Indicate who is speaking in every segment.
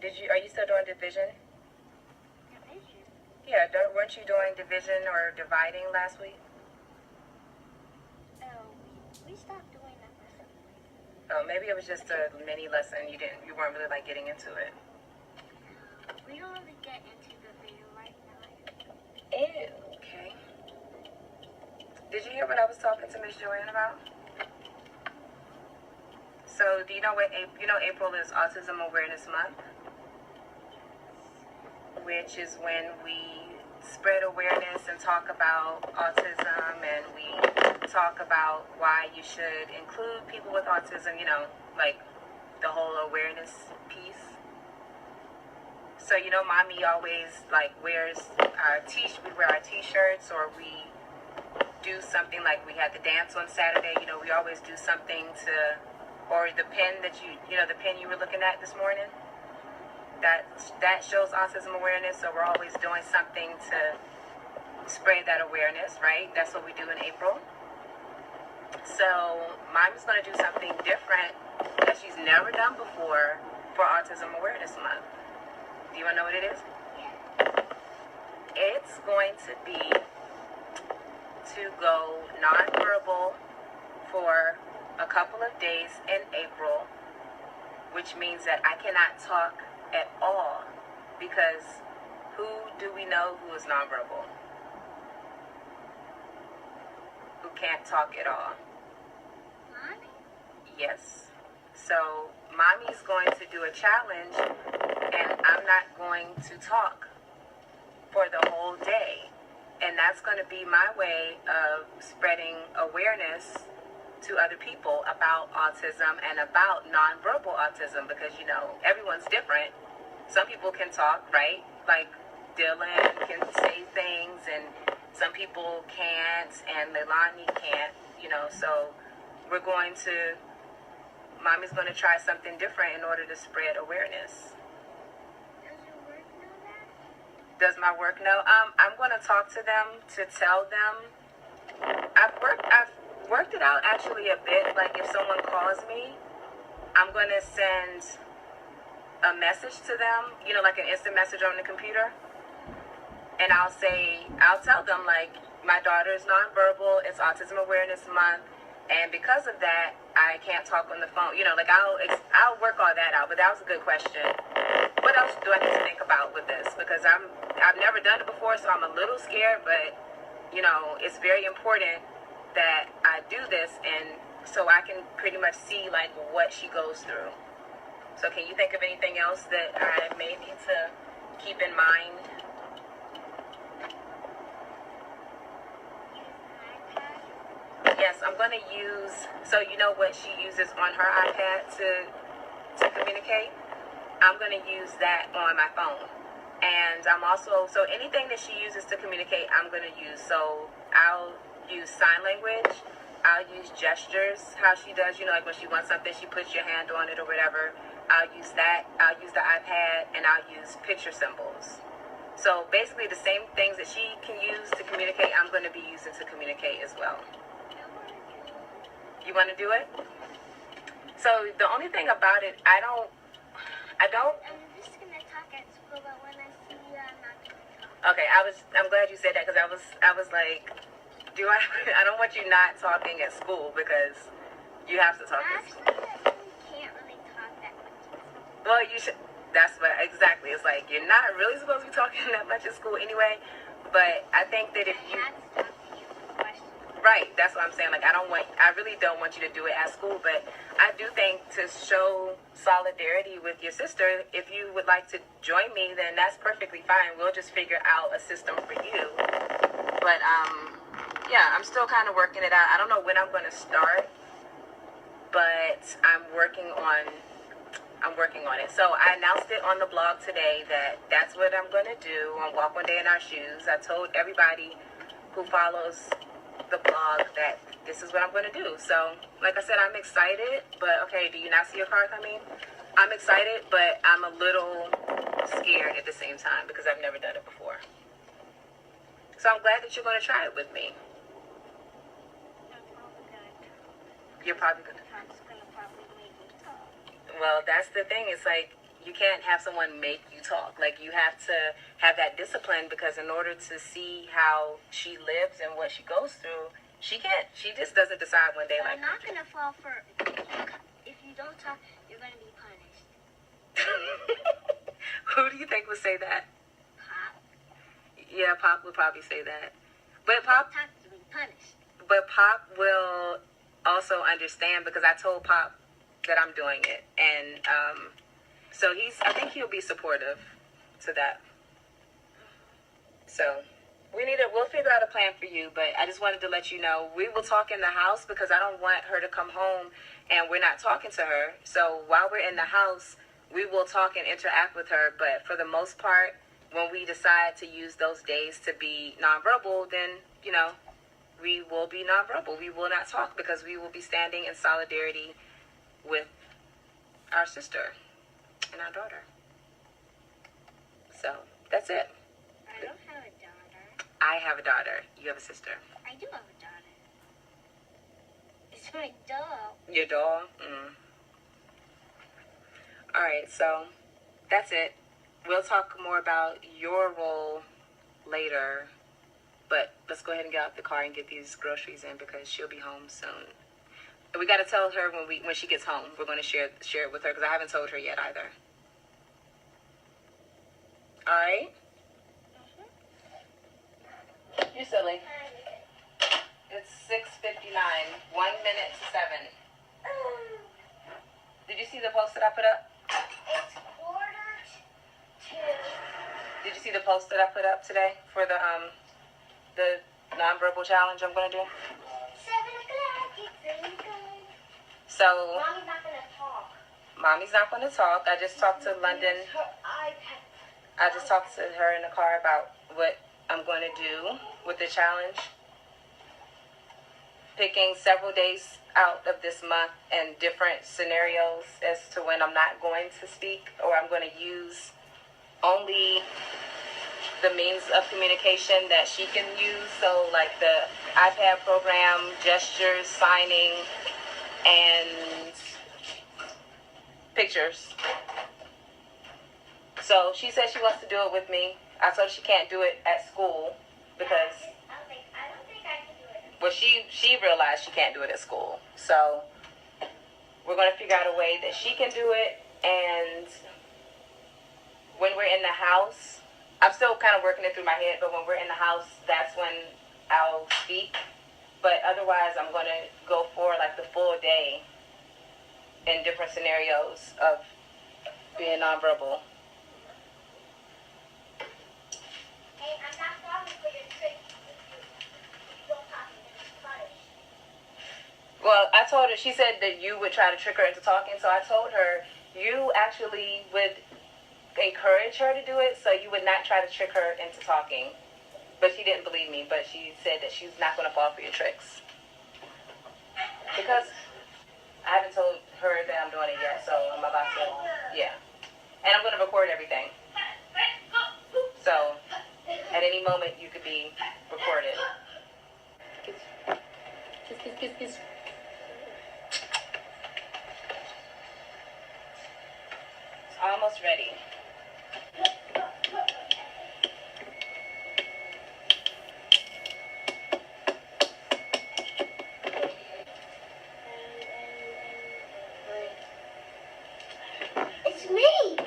Speaker 1: Are you still doing division?
Speaker 2: Division?
Speaker 1: Yeah, weren't you doing division or dividing last week?
Speaker 2: Oh, we stopped doing that for some reason.
Speaker 1: Oh, maybe it was just a mini lesson. You weren't really like getting into it.
Speaker 2: We don't really get into the video right now.
Speaker 1: Ew. Okay. Did you hear what I was talking to Miss Joanne about? So, do you know April is Autism Awareness Month, which is when we spread awareness and talk about autism, and we talk about why you should include people with autism, like the whole awareness piece. So, mommy always we wear our t-shirts, or we do something like we had the dance on Saturday. We always do something or the pen the pen you were looking at this morning, that shows autism awareness. So we're always doing something to spread that awareness, right? That's what we do in April. So mommy's going to do something different that she's never done before for Autism Awareness Month. Do you want to know what it is?
Speaker 2: Yeah.
Speaker 1: It's going to be to go nonverbal for a couple of days in April, which means that I cannot talk at all, because who do we know who is nonverbal? Who can't talk at all?
Speaker 2: Mommy?
Speaker 1: Yes. So mommy's going to do a challenge, and I'm not going to talk for the whole day. And that's going to be my way of spreading awareness to other people about autism and about nonverbal autism, because everyone's different. Some people can talk, right? Like Dylan can say things, and some people can't, and Leilani can't, so mommy's going to try something different in order to spread awareness.
Speaker 2: Does your work know that?
Speaker 1: Does my work know? I'm going to talk to them to tell them. I've worked it out actually a bit. Like if someone calls me, I'm going to send a message to them, like an instant message on the computer. And I'll tell them, like, my daughter is nonverbal, it's Autism Awareness Month, and because of that, I can't talk on the phone. I'll work all that out, but that was a good question. What else do I need to think about with this? Because I've never done it before, so I'm a little scared, but, it's very important that I do this, and so I can pretty much see, like, what she goes through. So can you think of anything else that I may need to keep in mind? Yes, I'm going to use, so you know what she uses on her iPad to communicate? I'm going to use that on my phone. And I'm also, so anything that she uses to communicate, I'm going to use. So I'll use sign language. I'll use gestures, how she does, like when she wants something, she puts your hand on it or whatever. I'll use that. I'll use the iPad, and I'll use picture symbols. So basically the same things that she can use to communicate, I'm going to be using to communicate as well. You want to do it? So the only thing about it, I don't.
Speaker 2: I'm just gonna talk at school, but when I see you, I'm not gonna talk.
Speaker 1: Okay, I'm glad you said that, because I was like, I don't want you not talking at school, because you have to talk at school.
Speaker 2: Actually, I can't really talk that much at school.
Speaker 1: Well, you should. That's what exactly. It's like you're not really supposed to be talking that much at school anyway. But I think that if you.
Speaker 2: I had to talk to you for questions.
Speaker 1: Right, that's what I'm saying. Like, I really don't want you to do it at school, but I do think to show solidarity with your sister, if you would like to join me, then that's perfectly fine. We'll just figure out a system for you. But, yeah, I'm still kind of working it out. I don't know when I'm going to start, but I'm working on it. So I announced it on the blog today that that's what I'm going to do on Walk One Day in Our Shoes. I told everybody who follows the blog that this is what I'm going to do. So, like I said, I'm excited, but okay, do you not see your car coming? I'm excited, but I'm a little scared at the same time because I've never done it before. So I'm glad that you're going to try it with me. You're probably going to.
Speaker 2: Tom's gonna probably make me talk.
Speaker 1: Well, that's the thing. It's like You can't have someone make you talk. Like, you have to have that discipline, because in order to see how she lives and what she goes through, she can't. She just doesn't decide one day.
Speaker 2: But
Speaker 1: like,
Speaker 2: I'm not going to fall for, if you don't talk, you're going to be punished.
Speaker 1: Who do you think would say that?
Speaker 2: Pop.
Speaker 1: Yeah, Pop would probably say that. But Pop,
Speaker 2: Talk to be punished.
Speaker 1: but Pop will also understand, because I told Pop that I'm doing it, and so I think he'll be supportive to that. So we'll figure out a plan for you, but I just wanted to let you know, we will talk in the house, because I don't want her to come home and we're not talking to her. So while we're in the house, we will talk and interact with her, but for the most part, when we decide to use those days to be nonverbal, then, we will be nonverbal. We will not talk, because we will be standing in solidarity with our sister and our daughter. So that's it.
Speaker 2: I don't have a daughter.
Speaker 1: I have a daughter. You have a sister.
Speaker 2: I do have a daughter. It's my doll.
Speaker 1: Your doll? All right, so that's it. We'll talk more about your role later, but let's go ahead and get out the car and get these groceries in, because she'll be home soon. We got to tell her when she gets home. We're going to share it with her, because I haven't told her yet either. All right? You're silly. It's 6:59. 1 minute to 7. Did you see the post that I put up?
Speaker 2: It's 1:45.
Speaker 1: Did you see the post that I put up today for the nonverbal challenge I'm going to do?
Speaker 2: 7 o'clock, it's 7 o'clock.
Speaker 1: So,
Speaker 2: Mommy's not going to talk.
Speaker 1: Mommy's not going to talk. I just talked to London.
Speaker 2: Her iPad.
Speaker 1: I just talked to her in the car about what I'm going to do with the challenge. Picking several days out of this month and different scenarios as to when I'm not going to speak, or I'm going to use only the means of communication that she can use. So like the iPad program, gestures, signing, and pictures. So she said she wants to do it with me. I told her she can't do it at school because,
Speaker 2: I don't think I can do it.
Speaker 1: well, she realized she can't do it at school. So we're going to figure out a way that she can do it. And when we're in the house, I'm still kind of working it through my head, but when we're in the house, that's when I'll speak. But otherwise, I'm going to go for like the full day in different scenarios of being nonverbal.
Speaker 2: Hey, I'm not falling for your trick. You don't talk and then it's punished.
Speaker 1: Well, I told her, she said that you would try to trick her into talking, so I told her you actually would encourage her to do it, so you would not try to trick her into talking. But she didn't believe me, but she said that she's not going to fall for your tricks. Because I haven't told her that I'm doing it yet, so I'm about to, yeah. And I'm going to record everything. So at any moment, you could be recorded. Kiss, kiss, kiss, kiss, kiss. It's almost ready.
Speaker 2: It's me.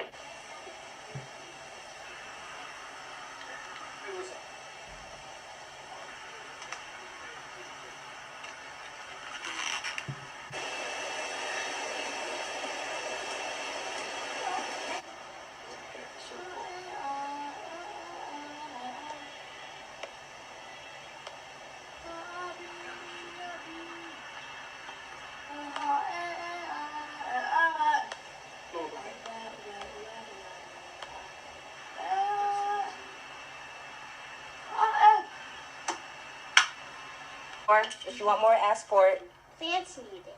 Speaker 1: Or if you want more, ask for it.
Speaker 2: Fancy need it.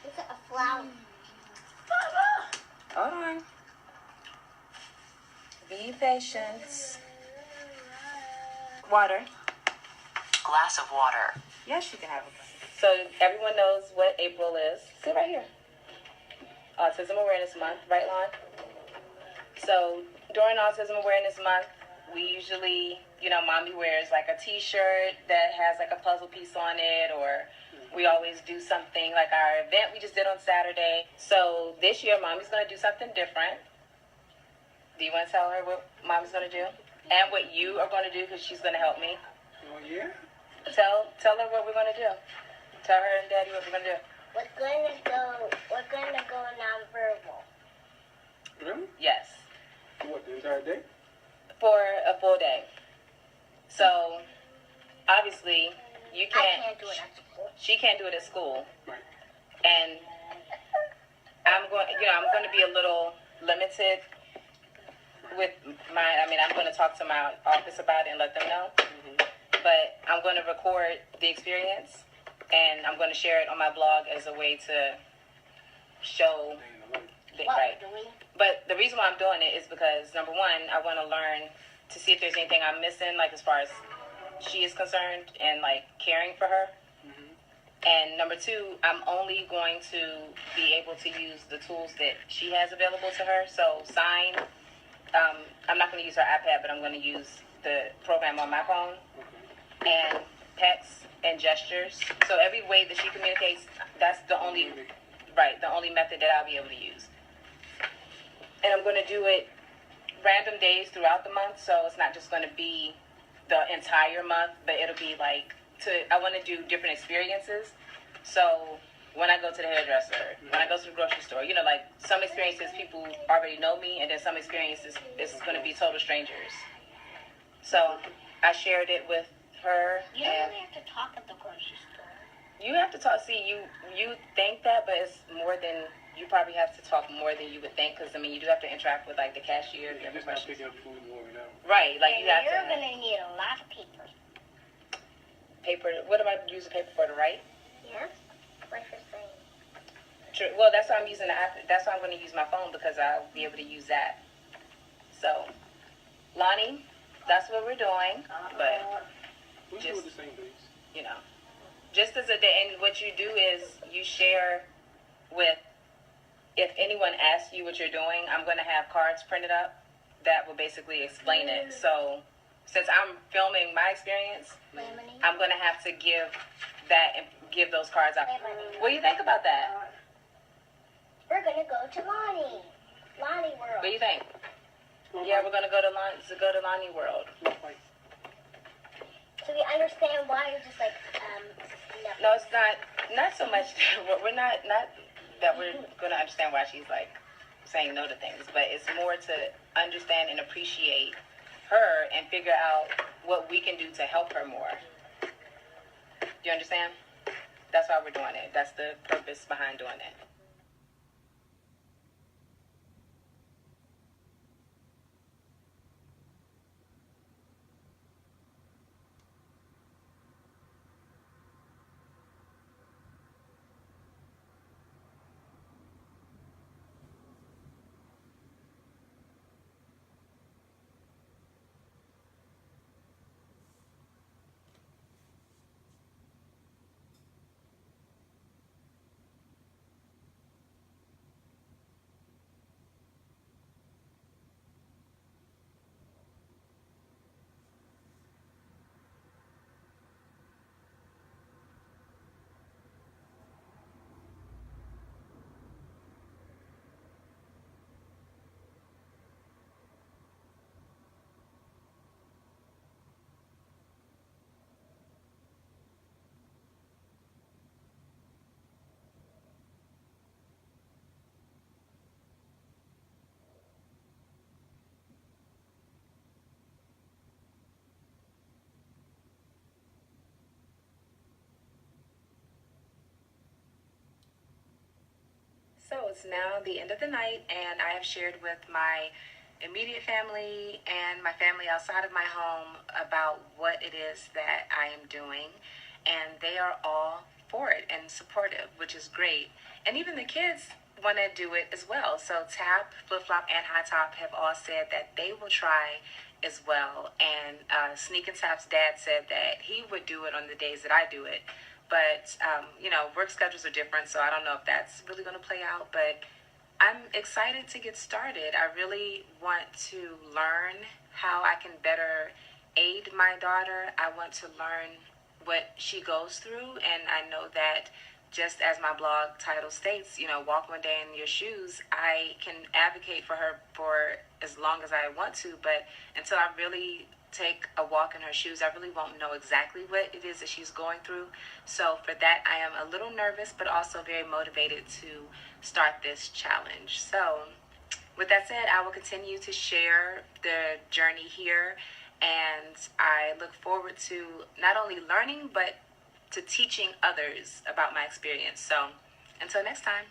Speaker 2: Look at a flower.
Speaker 1: Hold on. Be patient. Water.
Speaker 3: Glass of water.
Speaker 1: Yes, you can have it. So everyone knows what April is. Sit right here. Autism Awareness Month, right, Lon? So during Autism Awareness Month, we usually, mommy wears like a t-shirt that has like a puzzle piece on it, or we always do something like our event we just did on Saturday. So this year, mommy's going to do something different. Do you want to tell her what mommy's going to do? And what you are going to do, because she's going to help me.
Speaker 4: Oh, yeah?
Speaker 1: Tell her what we're going to do. Tell her and Daddy what we're going to do.
Speaker 2: We're gonna go nonverbal.
Speaker 4: Really?
Speaker 1: Yes.
Speaker 4: For what, the entire day?
Speaker 1: For a full day. So, obviously, you
Speaker 2: I
Speaker 1: can't.
Speaker 2: can't do it at school.
Speaker 1: She can't do it at school.
Speaker 4: Right.
Speaker 1: And I'm going to be a little limited with I'm going to talk to my office about it and let them know.
Speaker 4: Mm-hmm.
Speaker 1: But I'm going to record the experience, and I'm going to share it on my blog as a way to show right. But the reason why I'm doing it is because, number one, I want to learn to see if there's anything I'm missing, like as far as she is concerned and like caring for her.
Speaker 4: Mm-hmm.
Speaker 1: And number two, I'm only going to be able to use the tools that she has available to her. So Sign, I'm not going to use her iPad, but I'm going to use the program on my phone. And text and gestures. So every way that she communicates, that's the only method that I'll be able to use. And I'm going to do it random days throughout the month, so it's not just going to be the entire month, but it'll be like I want to do different experiences. So when I go to the hairdresser, when I go to the grocery store, like some experiences people already know me, and then some experiences it's going to be total strangers. So I shared it with her.
Speaker 2: You don't really have to talk at the grocery store.
Speaker 1: You have to talk. See, you think that, but it's more than you probably have to talk more than you would think. Because you do have to interact with like the cashier.
Speaker 4: Yeah, just not picking up food and walking out.
Speaker 1: Right, like
Speaker 2: and
Speaker 1: you have
Speaker 2: you're
Speaker 1: to.
Speaker 2: Gonna need a lot of paper.
Speaker 1: Paper. What am I using paper for? To write?
Speaker 2: Yes. What you're saying.
Speaker 1: True. Well, that's why I'm using that's why I'm going to use my phone, because I'll be able to use that. So, Lonnie, that's what we're doing. But
Speaker 4: We do the same things.
Speaker 1: Just as and what you do is you share with, if anyone asks you what you're doing, I'm going to have cards printed up that will basically explain it. So since I'm filming my experience, I'm going to have to give that and give those cards out. What do you think about that?
Speaker 2: We're gonna go to Lonnie World.
Speaker 1: What do you think? Yeah, we're going to go to Lonnie World.
Speaker 2: So we understand why you're just like,
Speaker 1: No, it's not so much. We're not that we're going to understand why she's like saying no to things, but it's more to understand and appreciate her and figure out what we can do to help her more. Do you understand? That's why we're doing it. That's the purpose behind doing it. So it's now the end of the night, and I have shared with my immediate family and my family outside of my home about what it is that I am doing, and they are all for it and supportive, which is great. And even the kids want to do it as well. So Tap, Flip Flop, and High Top have all said that they will try as well. And Sneak and Tap's dad said that he would do it on the days that I do it. But, work schedules are different, so I don't know if that's really going to play out. But I'm excited to get started. I really want to learn how I can better aid my daughter. I want to learn what she goes through, and I know that just as my blog title states, walk one day in your shoes, I can advocate for her for as long as I want to, but until I really take a walk in her shoes, I really won't know exactly what it is that she's going through. So for that, I am a little nervous, but also very motivated to start this challenge. So with that said, I will continue to share the journey here, and I look forward to not only learning, but to teaching others about my experience. So until next time.